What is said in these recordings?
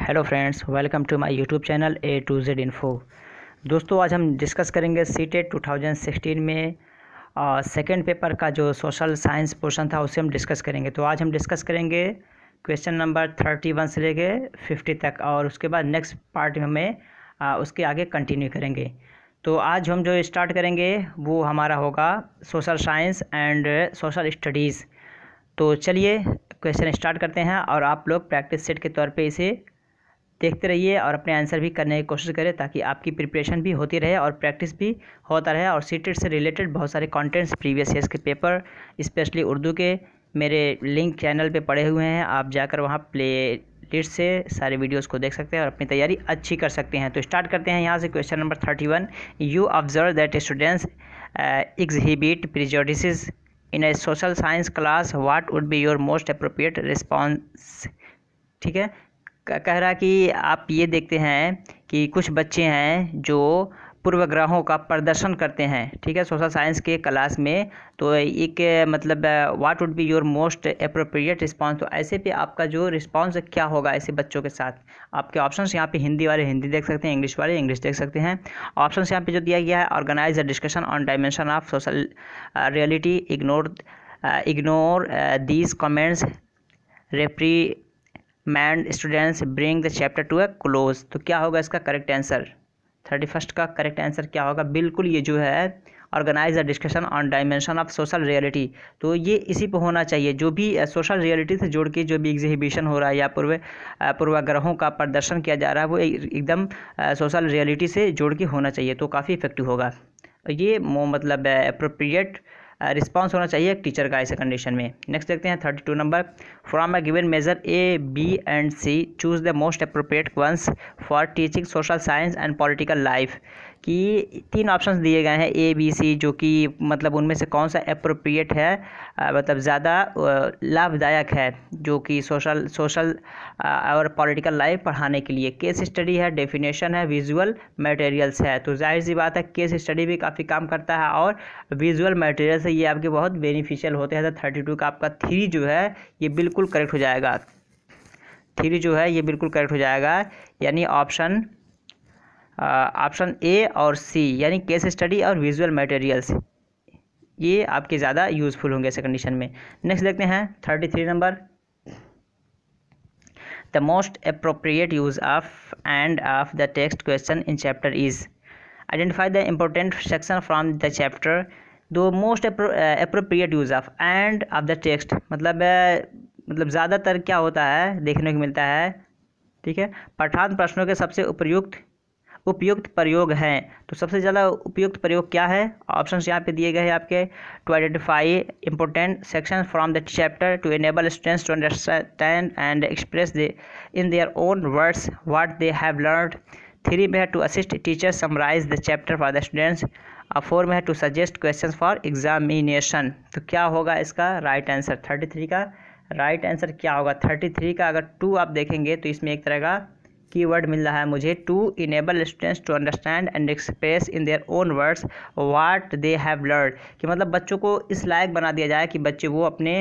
Hello friends, welcome to my YouTube channel A to Z info. दोस्तों, आज हम discuss करेंगे सीटेट 2016 में सेकंड पेपर का जो सोशल साइंस पोर्शन था उसे हम डिस्कस करेंगे। तो आज हम डिस्कस करेंगे क्वेश्चन नंबर 31 से लेके 50 तक, और उसके बाद नेक्स्ट पार्ट में हमें उसके आगे कंटिन्यू करेंगे। तो आज हम जो स्टार्ट करेंगे वो हमारा होगा social science and social studies. तो चलिए क्वेश्चन स्टार्ट करते हैं, और आप लोग प्रैक्टिस सेट के तौर पे इसे देखते रहिए और अपने आंसर भी करने की कोशिश करें, ताकि आपकी प्रिपरेशन भी होती रहे और प्रैक्टिस भी होता रहे। और सीटेट से रिलेटेड बहुत सारे कंटेंट्स प्रीवियस ईयर्स के पेपर, स्पेशली उर्दू के, मेरे लिंक चैनल पे पड़े हुए हैं। आप जाकर वहाँ प्ले लिस्ट से सारे वीडियोस को देख सकते हैं और अपनी तैयारी अच्छी कर सकते हैं। तो स्टार्ट करते हैं यहाँ से question number 31। You observe that students exhibit prejudices in A social science class, what would be your most appropriate response. ठीक है, कह रहा कि आप ये देखते हैं कि कुछ बच्चे हैं जो पूर्वग्रहों का प्रदर्शन करते हैं, ठीक है, सोशल साइंस के क्लास में। तो एक मतलब what would be your most appropriate response, तो ऐसे पे आपका जो रिस्पांस क्या होगा ऐसे बच्चों के साथ। आपके ऑप्शंस यहाँ पे हिंदी वाले हिंदी देख सकते हैं, इंग्लिश वाले इंग्लिश देख सकते हैं। ऑप्शंस यहाँ पे जो दिया गया है, organise a discussion on dimension of social reality, ignore these comments, mend students, bring the chapter to a close. तो क्या होगा इसका करेक्ट आंसर? 31 का करेक्ट आंसर क्या होगा? बिल्कुल ये जो है organise a discussion on dimension of social reality, तो ये इसी पे होना चाहिए। जो भी सोशल रियलिटी से जोड़ के जो भी एग्जिबिशन हो रहा है या पूर्वाग्रहों का प्रदर्शन किया जा रहा है, वो एकदम सोशल रियलिटी से जोड़ के होना चाहिए, तो काफ़ी इफेक्टिव होगा। ये मतलब अप्रोप्रिएट रिस्पॉन्स होना चाहिए एक टीचर का ऐसे कंडीशन में। नेक्स्ट देखते हैं 32 नंबर। From a given measure A, B and C, choose the most appropriate ones for teaching social science and political life. कि 3 ऑप्शंस दिए गए हैं ए बी सी, जो कि मतलब उनमें से कौन सा अप्रोप्रिएट है, मतलब ज़्यादा लाभदायक है जो कि सोशल और पॉलिटिकल लाइफ पढ़ाने के लिए। केस स्टडी है, डेफिनेशन है, विजुअल मटेरियल्स है। तो जाहिर सी बात है केस स्टडी भी काफ़ी काम करता है और विजुअल मटेरियल्स ये आपके बहुत बेनिफिशियल होते हैं। तो 32 का आपका 3 जो है ये बिल्कुल करेक्ट हो जाएगा। 3 जो है ये बिल्कुल करेक्ट हो जाएगा, यानी ऑप्शन ए और सी, यानी केस स्टडी और विजुअल मटेरियल्स, ये आपके ज़्यादा यूज़फुल होंगे ऐसे कंडीशन में। नेक्स्ट देखते हैं 33 number. The most appropriate use of end of the text question in chapter is, identify the important section from the chapter. The most appropriate use of end of the text मतलब ज़्यादातर क्या होता है देखने को मिलता है, ठीक है, पठान प्रश्नों के सबसे उपयुक्त प्रयोग हैं। तो सबसे ज़्यादा उपयुक्त प्रयोग क्या है? ऑप्शंस यहाँ पे दिए गए हैं आपके। To identify important section from the chapter, to enable students to understand and express in their own words what they have learned. 3 में है to assist teachers summarise the chapter for the students. 4 में है to suggest question for examination. तो क्या होगा इसका right answer? 33 का right answer क्या होगा? 33 का अगर 2 आप देखेंगे तो इसमें एक तरह का कीवर्ड मिल रहा है मुझे, to enable students to understand and express in their own words what they have learned. कि मतलब बच्चों को इस लायक बना दिया जाए कि बच्चे वो अपने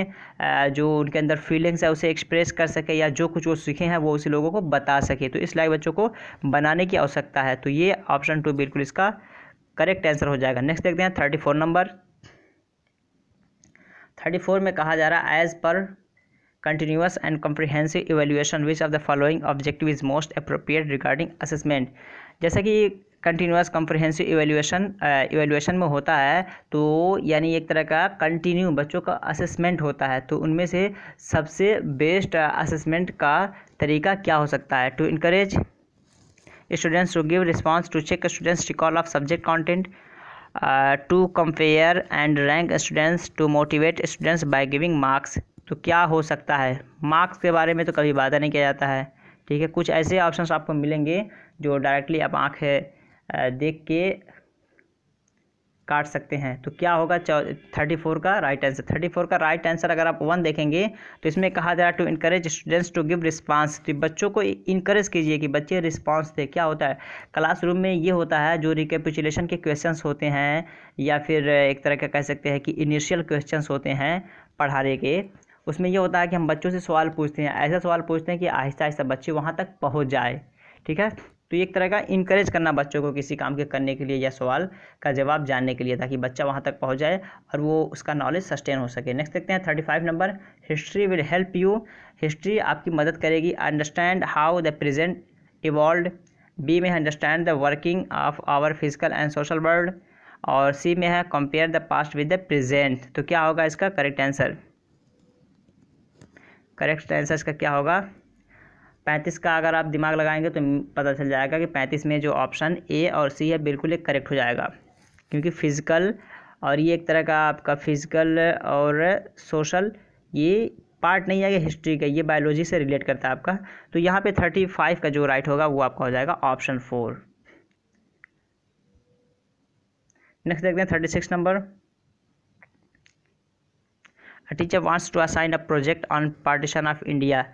जो उनके अंदर फीलिंग्स है उसे एक्सप्रेस कर सके, या जो कुछ वो सीखे हैं वो उसी लोगों को बता सके। तो इस लायक बच्चों को बनाने की आवश्यकता है। तो ये ऑप्शन 2 बिल्कुल इसका करेक्ट आंसर हो जाएगा। नेक्स्ट देखते हैं 34 नंबर। 34 में कहा जा रहा है as per continuous and comprehensive evaluation which of the following objective is most appropriate regarding assessment। जैसा कि कंटिन्यूस कम्प्रिहेंसिव इवेल्यूएशन में होता है, तो यानी एक तरह का कंटिन्यू बच्चों का असेसमेंट होता है। तो उनमें से सबसे बेस्ट असेसमेंट का तरीका क्या हो सकता है? To encourage students to give response, to check students recall of subject content, to compare and rank students, to motivate students by giving marks. तो क्या हो सकता है? मार्क्स के बारे में तो कभी बात नहीं किया जाता है, ठीक है। कुछ ऐसे ऑप्शंस आपको मिलेंगे जो डायरेक्टली आप आंखें देख के काट सकते हैं। तो क्या होगा 34 का राइट आंसर? 34 का राइट आंसर अगर आप 1 देखेंगे तो इसमें कहा जा रहा है to encourage students to give response. तो बच्चों को इनकरेज कीजिए कि बच्चे रिस्पांस दें। क्या होता है क्लासरूम में? ये होता है जो रिकैपिचुलेशन के क्वेश्चंस होते हैं, या फिर एक तरह का कह सकते हैं कि इनिशियल क्वेश्चंस होते हैं पढ़ाने के, उसमें ये होता है कि हम बच्चों से सवाल पूछते हैं, ऐसा सवाल पूछते हैं कि आहिस्ता आहिस्ता बच्चे वहाँ तक पहुँच जाए। ठीक है, तो एक तरह का इनकरेज करना बच्चों को किसी काम के करने के लिए या सवाल का जवाब जानने के लिए, ताकि बच्चा वहाँ तक पहुँच जाए और वो उसका नॉलेज सस्टेन हो सके। नेक्स्ट देखते हैं 35 नंबर, history will help you. History आपकी मदद करेगी understand how the present evolve. B में है understand the working of our physical and social world, और सी में है compare the past with the present. तो क्या होगा इसका करेक्ट आंसर? करेक्ट आंसर इसका क्या होगा? 35 का अगर आप दिमाग लगाएंगे तो पता चल जाएगा कि 35 में जो ऑप्शन ए और सी है बिल्कुल एक करेक्ट हो जाएगा, क्योंकि फिज़िकल और ये एक तरह का आपका फिज़िकल और सोशल ये पार्ट नहीं है कि हिस्ट्री का, ये बायोलॉजी से रिलेट करता है आपका। तो यहाँ पे 35 का जो राइट होगा वो आपका हो जाएगा ऑप्शन 4। नेक्स्ट देखते हैं 36 नंबर, a teacher wants to assign a project on partition of India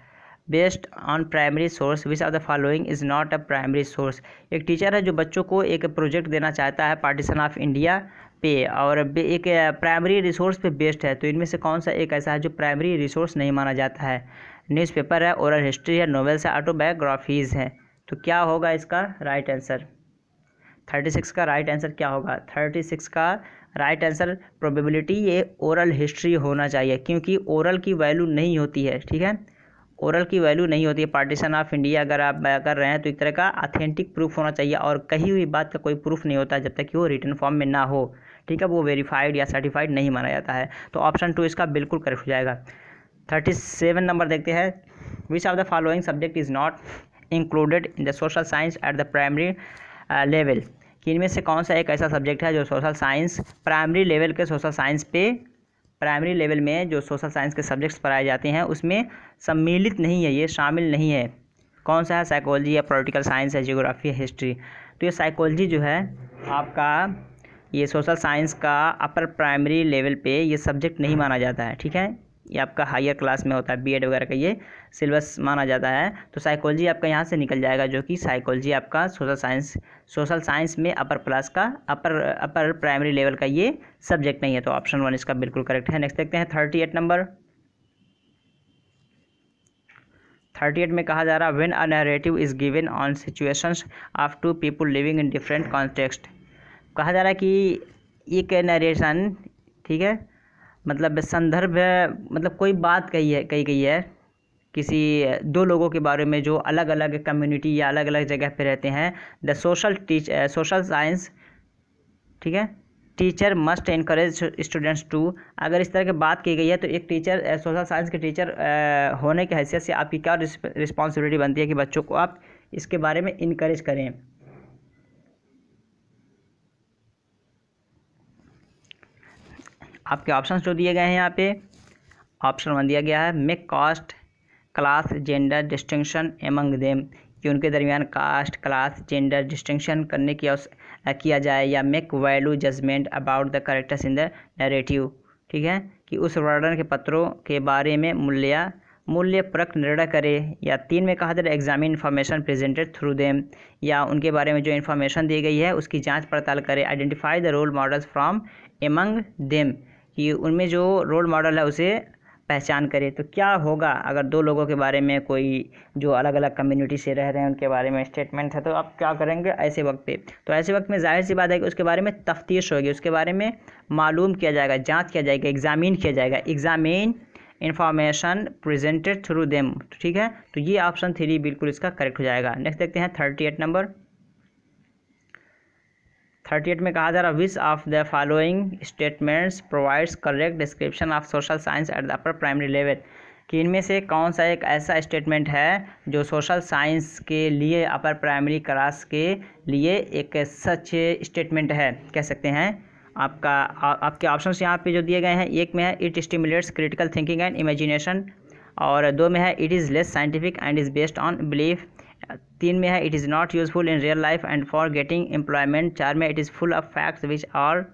based on primary source, which of the following is not a primary source. एक टीचर है जो बच्चों को एक प्रोजेक्ट देना चाहता है पार्टीशन ऑफ इंडिया पे, और एक प्राइमरी रिसोर्स पे बेस्ड है, तो इनमें से कौन सा एक ऐसा है जो प्राइमरी रिसोर्स नहीं माना जाता है? न्यूज़पेपर है, ओरल हिस्ट्री है, नॉवेल्स है, ऑटोबायोग्राफीज़ है। तो क्या होगा इसका राइट आंसर? 36 का राइट आंसर क्या होगा? 36 का राइट आंसर प्रोबेबिलिटी ये ओरल हिस्ट्री होना चाहिए, क्योंकि ओरल की वैल्यू नहीं होती है। ठीक है, ओरल की वैल्यू नहीं होती है। पार्टीशन ऑफ इंडिया अगर आप कर रहे हैं तो एक तरह का ऑथेंटिक प्रूफ होना चाहिए, और कही हुई बात का कोई प्रूफ नहीं होता जब तक कि वो रिटन फॉर्म में ना हो। ठीक है, वो वेरीफाइड या सर्टिफाइड नहीं माना जाता है। तो ऑप्शन 2 इसका बिल्कुल करेक्ट हो जाएगा। 37 नंबर देखते हैं, which of the following subject is not included in the social science at the primary level. कि इनमें से कौन सा एक ऐसा सब्जेक्ट है जो सोशल साइंस प्राइमरी लेवल के सोशल साइंस पे, प्राइमरी लेवल में जो सोशल साइंस के सब्जेक्ट्स पढ़ाए जाते हैं उसमें सम्मिलित नहीं है, ये शामिल नहीं है। कौन सा है? साइकोलॉजी या पॉलिटिकल साइंस है, ज्योग्राफी है, हिस्ट्री। तो ये साइकोलॉजी जो है आपका, ये सोशल साइंस का अपर प्राइमरी लेवल पे ये सब्जेक्ट नहीं माना जाता है। ठीक है, ये आपका हायर क्लास में होता है, बीएड वगैरह का ये सिलेबस माना जाता है। तो साइकोलॉजी आपका यहाँ से निकल जाएगा, जो कि साइकोलॉजी आपका सोशल साइंस में अपर क्लास का अपर प्राइमरी लेवल का ये सब्जेक्ट नहीं है। तो ऑप्शन 1 इसका बिल्कुल करेक्ट है। नेक्स्ट देखते हैं 38 नंबर। 38 में कहा जा रहा है, when a narrative is given on situations of two people living in different context. कहा जा रहा है कि एक नरेशन, ठीक है, मतलब संदर्भ है, मतलब कोई बात कही गई है किसी दो लोगों के बारे में जो अलग अलग कम्युनिटी या अलग अलग जगह पे रहते हैं। द सोशल साइंस, ठीक है, teacher must encourage students to. अगर इस तरह की बात की गई है तो एक टीचर, सोशल साइंस के टीचर होने की हैसियत से आपकी क्या रिस्पॉन्सिबिलिटी बनती है कि बच्चों को आप इसके बारे में इनकरेज करें। आपके ऑप्शंस जो दिए गए हैं यहाँ पे, ऑप्शन 1 दिया गया है, make caste class gender distinction among them, कि उनके दरमियान कास्ट क्लास जेंडर डिस्टिंक्शन करने की किया जाए, या make value judgement about the characters in the narrative. ठीक है, कि उस वर्णन के पत्रों के बारे में मूल्य परक निर्णय करे। या 3 में कहा जाए examine information presented through them, या उनके बारे में जो इन्फॉर्मेशन दी गई है उसकी जांच पड़ताल करे। Identify the role models from among them, कि उनमें जो रोल मॉडल है उसे पहचान करे। तो क्या होगा अगर दो लोगों के बारे में कोई जो अलग अलग कम्युनिटी से रह रहे हैं उनके बारे में स्टेटमेंट है, तो आप क्या करेंगे ऐसे वक्त पे? तो ऐसे वक्त में जाहिर सी बात है कि उसके बारे में तफ्तीश होगी, उसके बारे में मालूम किया जाएगा, जांच किया जाएगा, एग्जामिन किया जाएगा। Examine information presented through them. ठीक है, तो ये ऑप्शन 3 बिल्कुल इसका करेक्ट हो जाएगा। नेक्स्ट देखते हैं 38 नंबर। 38 में कहा जा रहा है, विच of the following statements provides correct description of social science at the upper primary level, कि इनमें से कौन सा एक ऐसा स्टेटमेंट है जो सोशल साइंस के लिए अपर प्राइमरी क्लास के लिए एक सच स्टेटमेंट है, कह सकते हैं। आपके ऑप्शंस यहाँ पे जो दिए गए हैं, एक में है it stimulates critical thinking and imagination, और 2 में है it is less scientific and is based on belief, 3 में है it is not useful in real life and for getting employment, 4 में it is full of facts which are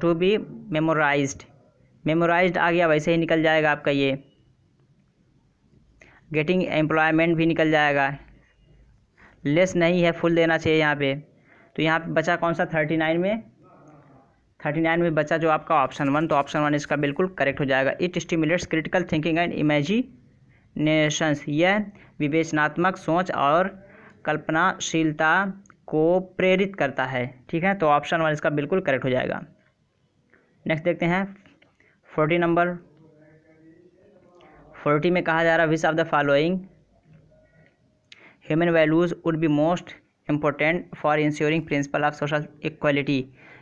to be memorised आ गया, वैसे ही निकल जाएगा आपका ये गेटिंग एम्प्लॉयमेंट भी निकल जाएगा, लेस नहीं है, फुल देना चाहिए यहाँ पे। तो यहाँ पे बचा कौन सा 39 में? 39 में बचा जो आपका ऑप्शन 1, तो ऑप्शन 1 इसका बिल्कुल करेक्ट हो जाएगा। It stimulates critical thinking and imaginations, यह विवेचनात्मक सोच और कल्पनाशीलता को प्रेरित करता है। ठीक है, तो ऑप्शन 1 इसका बिल्कुल करेक्ट हो जाएगा। नेक्स्ट देखते हैं 40 नंबर। 40 में कहा जा रहा है विच of the following human values would be most important for ensuring principle of social equality,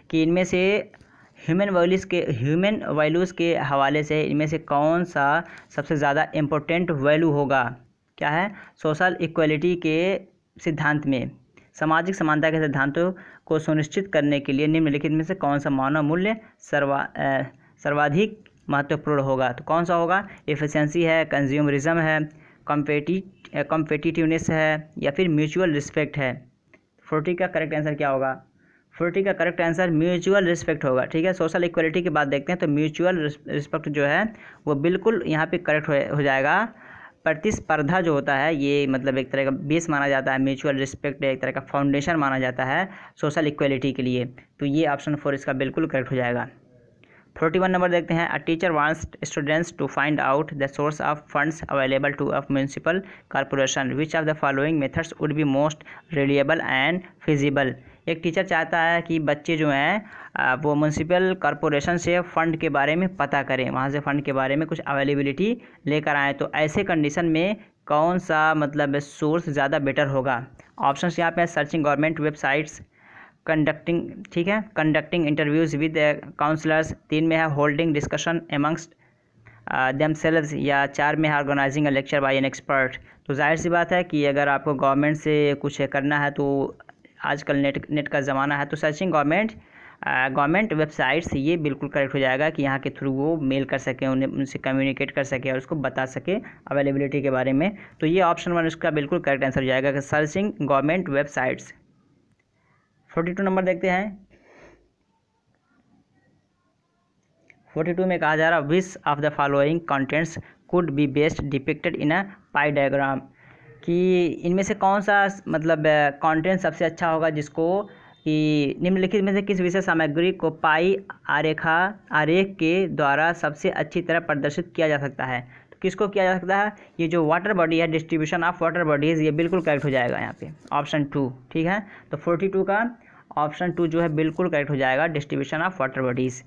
कि इनमें से ह्यूमन वैल्यूज़ के हवाले से इनमें से कौन सा सबसे ज़्यादा इम्पोर्टेंट वैल्यू होगा। क्या है, सोशल इक्वलिटी के सिद्धांत में सामाजिक समानता के सिद्धांतों को सुनिश्चित करने के लिए निम्नलिखित में से कौन सा मानव मूल्य सर्वाधिक महत्वपूर्ण होगा। तो कौन सा होगा, एफिशिएंसी है, कंज्यूमरिज्म है, कॉम्पिटिटिवनेस है, या फिर म्यूचुअल रिस्पेक्ट है। 40 का करेक्ट आंसर क्या होगा, 40 का करेक्ट आंसर म्यूचुअल रिस्पेक्ट होगा। ठीक है, सोशल इक्वलिटी की बात देखते हैं तो म्यूचुअल रिस्पेक्ट जो है वो बिल्कुल यहाँ पे करेक्ट हो जाएगा। प्रतिस्पर्धा जो होता है ये मतलब एक तरह का बेस माना जाता है, म्यूचुअल रिस्पेक्ट एक तरह का फाउंडेशन माना जाता है सोशल इक्वलिटी के लिए, तो ये ऑप्शन 4 इसका बिल्कुल करेक्ट हो जाएगा। 41 नंबर देखते हैं। A teacher wants students to find out the source of funds available to a municipal corporation, which of the following methods would be most reliable and feasible. एक टीचर चाहता है कि बच्चे जो हैं वो म्यूनसिपल कॉर्पोरेशन से फ़ंड के बारे में पता करें, वहाँ से फ़ंड के बारे में कुछ अवेलेबिलिटी लेकर आएँ, तो ऐसे कंडीशन में कौन सा मतलब सोर्स ज़्यादा बेटर होगा। ऑप्शंस यहाँ पे सर्चिंग गवर्नमेंट वेबसाइट्स, कंडक्टिंग, ठीक है, कंडक्टिंग इंटरव्यूज़ विद काउंसलर्स, 3 में है होल्डिंग डिस्कशन एमंगस्ट देमसेल्व्स, या 4 में है organising a lecture by an expert. तो जाहिर सी बात है कि अगर आपको गवर्नमेंट से कुछ करना है तो आजकल नेट का ज़माना है, तो सर्चिंग गवर्नमेंट वेबसाइट्स ये बिल्कुल करेक्ट हो जाएगा कि यहाँ के थ्रू वो मेल कर सके, उनसे कम्युनिकेट कर सके और उसको बता सके अवेलेबिलिटी के बारे में। तो ये ऑप्शन 1 उसका बिल्कुल करेक्ट आंसर हो जाएगा कि सर्चिंग गवर्नमेंट वेबसाइट्स। 42 नंबर देखते हैं। 42 में कहा जा रहा विच of the following contents could be best depicted in a pi diagram, कि इनमें से कौन सा मतलब कंटेंट सबसे अच्छा होगा जिसको कि निम्नलिखित में से किस विषय सामग्री को पाई आरेख के द्वारा सबसे अच्छी तरह प्रदर्शित किया जा सकता है। तो किसको किया जा सकता है, ये जो वाटर बॉडी है, डिस्ट्रीब्यूशन ऑफ वाटर बॉडीज़, ये बिल्कुल करेक्ट हो जाएगा यहाँ पे ऑप्शन 2। ठीक है, तो 42 का ऑप्शन 2 जो है बिल्कुल करेक्ट हो जाएगा, distribution of water bodies.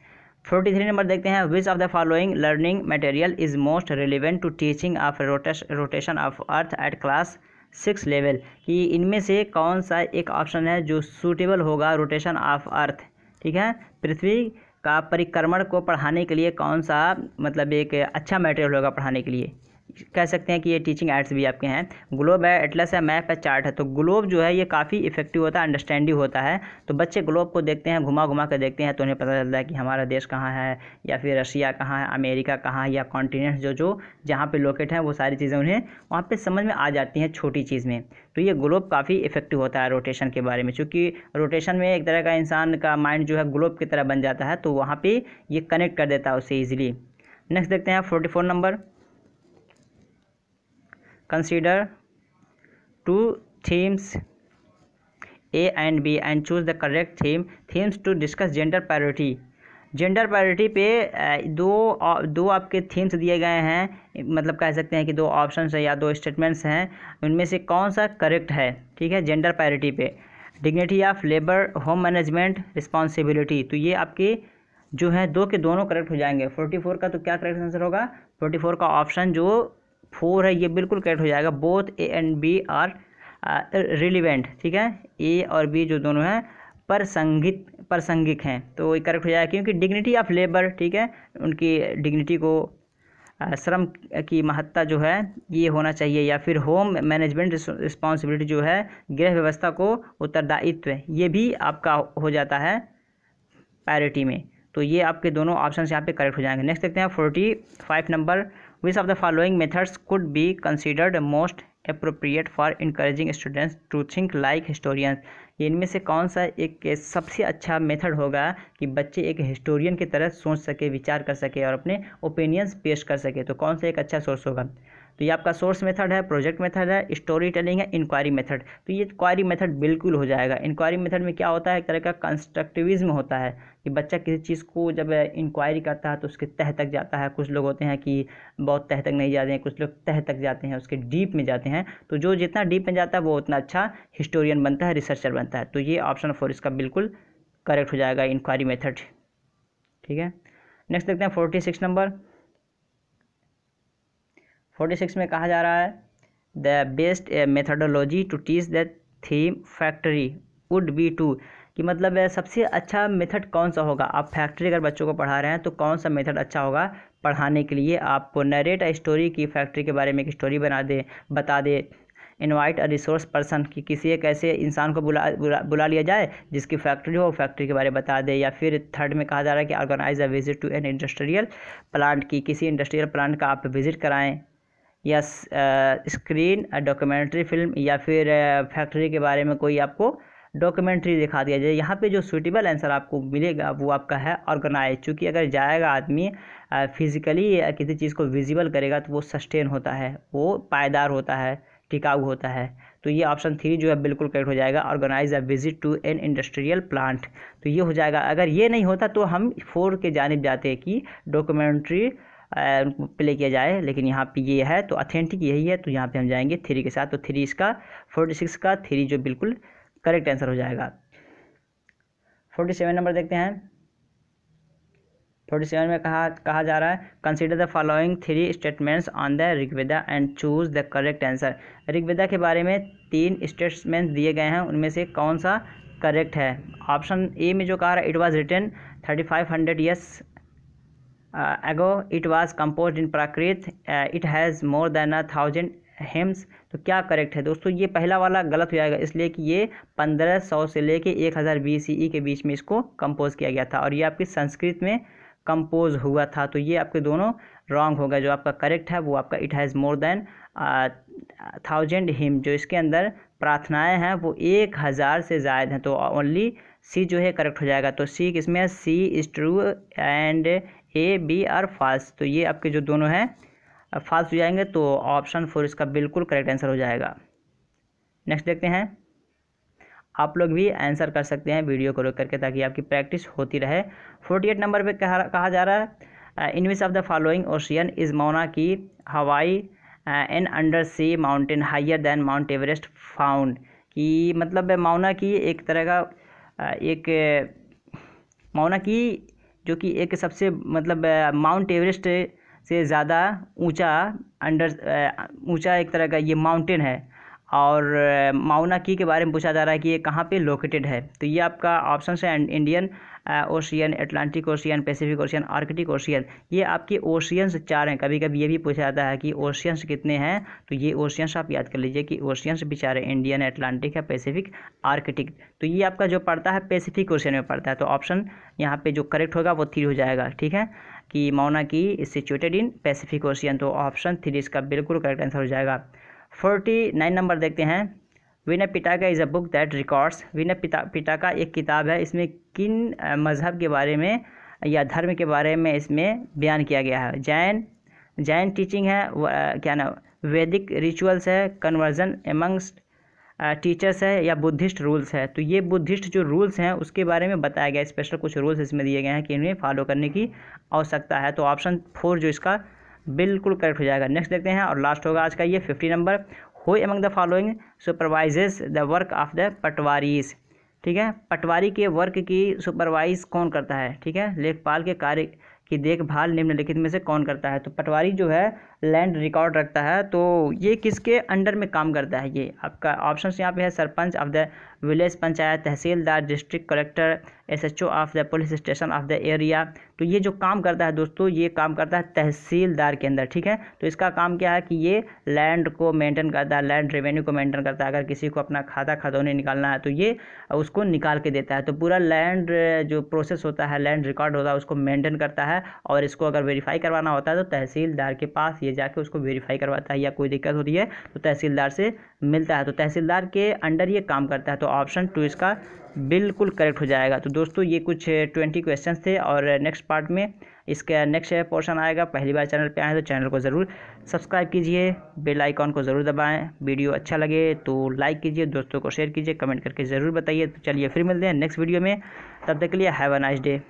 43 number देखते हैं। Which of the following learning material is most relevant to teaching of rotation of earth at class 6 level, कि इनमें से कौन सा एक ऑप्शन है जो सूटेबल होगा रोटेशन ऑफ अर्थ, ठीक है, पृथ्वी का परिक्रमण को पढ़ाने के लिए कौन सा मतलब एक अच्छा मटेरियल होगा पढ़ाने के लिए। कह सकते हैं कि ये टीचिंग एड्स भी आपके हैं। ग्लोब है, एटलस है, मैप है, चार्ट है। तो ग्लोब जो है ये काफ़ी इफेक्टिव होता है, अंडरस्टैंडिंग होता है। तो बच्चे ग्लोब को देखते हैं, घुमा घुमा कर देखते हैं, तो उन्हें पता चलता है कि हमारा देश कहाँ है, या फिर रशिया कहाँ है, अमेरिका कहाँ है, या कॉन्टिनेंट जो जहाँ पे लोकेट हैं वो सारी चीज़ें उन्हें वहाँ पे समझ में आ जाती हैं छोटी चीज़ में। तो ये ग्लोब काफ़ी इफेक्टिव होता है रोटेशन के बारे में, क्योंकि रोटेशन में एक तरह का इंसान का माइंड जो है ग्लोब की तरह बन जाता है, तो वहाँ पर ये कनेक्ट कर देता है उससे ईजिली। नेक्स्ट देखते हैं 44 number. Consider 2 themes A and B and choose the correct themes to discuss gender parity। Gender parity पे दो आपके थीम्स दिए गए हैं, मतलब कह सकते हैं कि 2 ऑप्शंस हैं या 2 स्टेटमेंट्स हैं, उनमें से कौन सा करेक्ट है। ठीक है, जेंडर पैरिटी पे dignity of labour, home management, responsibility, तो ये आपके जो है 2 के दोनों करेक्ट हो जाएंगे। 44 का तो क्या करेक्ट आंसर होगा, 44 का ऑप्शन जो 4 है ये बिल्कुल करेक्ट हो जाएगा। Both A and B are relevant, ठीक है, ए और बी जो दोनों हैं प्रासंगिक हैं, तो ये करेक्ट हो जाएगा, क्योंकि डिग्निटी ऑफ लेबर, ठीक है, उनकी डिग्निटी को श्रम की महत्ता जो है ये होना चाहिए, या फिर होम मैनेजमेंट रिस्पॉन्सिबिलिटी जो है गृह व्यवस्था को उत्तरदायित्व, ये भी आपका हो जाता है पैरिटी में। तो ये आपके दोनों ऑप्शन यहाँ पे करेक्ट हो जाएंगे। नेक्स्ट देखते हैं 45 number. Which of the following methods could be considered most appropriate for encouraging students to think like historians, इनमें से कौन सा एक सबसे अच्छा मेथड होगा कि बच्चे एक हिस्टोरियन की तरह सोच सके, विचार कर सके और अपने ओपिनियंस पेश कर सके। तो कौन सा एक अच्छा सोर्स होगा। तो ये आपका सोर्स मेथड है, प्रोजेक्ट मेथड है, स्टोरी टेलिंग है, इंक्वायरी मेथड। तो ये क्वायरी मेथड बिल्कुल हो जाएगा। इंक्वायरी मेथड में क्या होता है, एक तरह का कंस्ट्रक्टिविज्म होता है कि बच्चा किसी चीज़ को जब इंक्वायरी करता है तो उसके तह तक जाता है। कुछ लोग होते हैं कि बहुत तह तक नहीं जाते हैं, कुछ लोग तह तक जाते हैं, उसके डीप में जाते हैं। तो जो जितना डीप में जाता है वो उतना अच्छा हिस्टोरियन बनता है, रिसर्चर बनता है। तो ये ऑप्शन 4 इसका बिल्कुल करेक्ट हो जाएगा, इंक्वायरी मेथड। ठीक है, नेक्स्ट देखते हैं 46 नंबर। 46 में कहा जा रहा है the best methodology to teach the theme factory would be to, कि मतलब सबसे अच्छा मेथड कौन सा होगा। आप फैक्ट्री अगर बच्चों को पढ़ा रहे हैं तो कौन सा मेथड अच्छा होगा पढ़ाने के लिए। आपको नरेट अ स्टोरी की फैक्ट्री के बारे में एक स्टोरी बता दे। इनवाइट अ रिसोर्स पर्सन, कि किसी एक ऐसे इंसान को बुला लिया जाए जिसकी फैक्ट्री हो, फैक्ट्री के बारे में बता दे। या फिर थर्ड में कहा जा रहा है कि organise a visit to an industrial plant, की किसी इंडस्ट्रियल प्लांट का आप विजिट कराएं। या स्क्रीन डॉक्यूमेंट्री फिल्म, या फिर फैक्ट्री के बारे में कोई आपको डॉक्यूमेंट्री दिखा दिया जाए। यहाँ पे जो सूटेबल आंसर आपको मिलेगा वो आपका है ऑर्गेनाइज, चूँकि अगर जाएगा आदमी फिजिकली किसी चीज़ को विजिबल करेगा तो वो सस्टेन होता है, वो पायदार होता है, टिकाऊ होता है। तो ये ऑप्शन 3 जो है बिल्कुल करेक्ट हो जाएगा, organise a visit to an industrial plant. तो ये हो जाएगा। अगर ये नहीं होता तो हम 4 के जानिब जाते हैं कि डॉक्यूमेंट्री प्ले किया जाए, लेकिन यहाँ पे ये है तो ऑथेंटिक यही है, तो यहाँ पे हम जाएंगे 3 के साथ। तो 3 इसका 46 का 3 जो बिल्कुल करेक्ट आंसर हो जाएगा। 47 नंबर देखते हैं। 47 में कहा जा रहा है consider the following 3 statements on the Rigveda and choose the correct answer. Rigveda के बारे में 3 स्टेटमेंट्स दिए गए हैं, उनमें से कौन सा करेक्ट है। ऑप्शन ए में जो कहा रहा है it was written 3500 years ago, it was composed in Prakrit, it has more than 1000 hymns। तो क्या करेक्ट है दोस्तों, ये पहला वाला गलत हो जाएगा, इसलिए कि ये 1500 से लेके 1000 BCE के बीच में इसको कंपोज किया गया था और ये आपकी संस्कृत में कंपोज हुआ था। तो ये आपके दोनों रॉन्ग होगा। जो आपका करेक्ट है वो आपका it has more than 1000 him, जो इसके अंदर प्रार्थनाएं हैं वो 1000 से ज़ायद हैं। तो ओनली सी जो है करेक्ट हो जाएगा। तो सी किसमें है, C is true and A B are false. तो ये आपके जो दोनों हैं फॉल्स हो जाएंगे। तो ऑप्शन 4 इसका बिल्कुल करेक्ट आंसर हो जाएगा। नेक्स्ट देखते हैं। आप लोग भी आंसर कर सकते हैं वीडियो को रोक करके, ताकि आपकी प्रैक्टिस होती रहे। 48 नंबर पे कहा जा रहा है in which of the following ocean is Mauna Kea Hawaii an under sea mountain higher than Mount Everest found, कि मतलब मौना की एक तरह का एक मौना की जो कि एक सबसे मतलब माउंट एवरेस्ट से ज़्यादा ऊंचा एक तरह का ये माउंटेन है। और माउना की के बारे में पूछा जा रहा है कि ये कहाँ पे लोकेटेड है। तो ये आपका ऑप्शन है Indian ocean, Atlantic ocean, Pacific ocean, Arctic ocean. ये आपके ओशियंस 4 हैं। कभी कभी ये भी पूछा जाता है कि ओशियंस कितने हैं, तो ये ओशियंस आप याद कर लीजिए कि ओशियंस भी 4 हैं, इंडियन, अटलांटिक है, पैसिफिक, आर्कटिक। तो ये आपका जो पड़ता है पैसिफिक ओशियन में पड़ता है। तो ऑप्शन यहाँ पे जो करेक्ट होगा वो 3 हो जाएगा। ठीक है, कि माउना की is situated in Pacific ocean. तो ऑप्शन 3 इसका बिल्कुल करेक्ट आंसर हो जाएगा। 49 नंबर देखते हैं। Vinaya Pitaka is a book that records. Vinaya Pitaka एक किताब है, इसमें किन मज़हब के बारे में या धर्म के बारे में इसमें बयान किया गया है। जैन टीचिंग है, क्या ना, वैदिक रिचुअल्स है, कन्वर्जन एमंग्स्ट टीचर्स है, या बुद्धिस्ट रूल्स है। तो ये बुद्धिस्ट जो रूल्स हैं उसके बारे में बताया गया। स्पेशल कुछ रूल्स इसमें दिए गए हैं कि इन्हें फॉलो करने की आवश्यकता है। तो ऑप्शन 4 जो इसका बिल्कुल करेक्ट हो जाएगा। नेक्स्ट देखते हैं और लास्ट होगा आज का ये 50 number. Who among the following supervises the work of the patwaris. ठीक है, पटवारी के वर्क की सुपरवाइज कौन करता है। ठीक है, लेखपाल के कार्य की देखभाल निम्नलिखित में से कौन करता है। तो पटवारी जो है लैंड रिकॉर्ड रखता है, तो ये किसके अंडर में काम करता है। ये आपका ऑप्शन यहाँ पे है sarpanch of the village panchayat, tehsildar, district collector, SHO of the police station of the area. तो ये जो काम करता है दोस्तों, ये काम करता है तहसीलदार के अंदर। ठीक है, तो इसका काम क्या है कि ये लैंड को मेंटेन करता है, लैंड रेवेन्यू को मेंटेन करता है। अगर किसी को अपना खाता खतौनी निकालना है तो ये उसको निकाल के देता है। तो पूरा लैंड जो प्रोसेस होता है, लैंड रिकॉर्ड होता है, उसको मेंटेन करता है। और इसको अगर वेरीफाई करवाना होता है तो तहसीलदार के पास ये जाके उसको वेरीफाई करवाता है, या कोई दिक्कत होती है तो तहसीलदार से मिलता है। तो तहसीलदार के अंडर ये काम करता है। तो ऑप्शन 2 इसका बिल्कुल करेक्ट हो जाएगा। तो दोस्तों ये कुछ 20 क्वेश्चंस थे और नेक्स्ट पार्ट में इसका नेक्स्ट पोर्शन आएगा। पहली बार चैनल पे आए तो चैनल को ज़रूर सब्सक्राइब कीजिए, बेल आइकॉन को ज़रूर दबाएं। वीडियो अच्छा लगे तो लाइक कीजिए, दोस्तों को शेयर कीजिए, कमेंट करके ज़रूर बताइए। तो चलिए फिर मिलते हैं नेक्स्ट वीडियो में, तब तक के लिए हैव अ नाइस डे।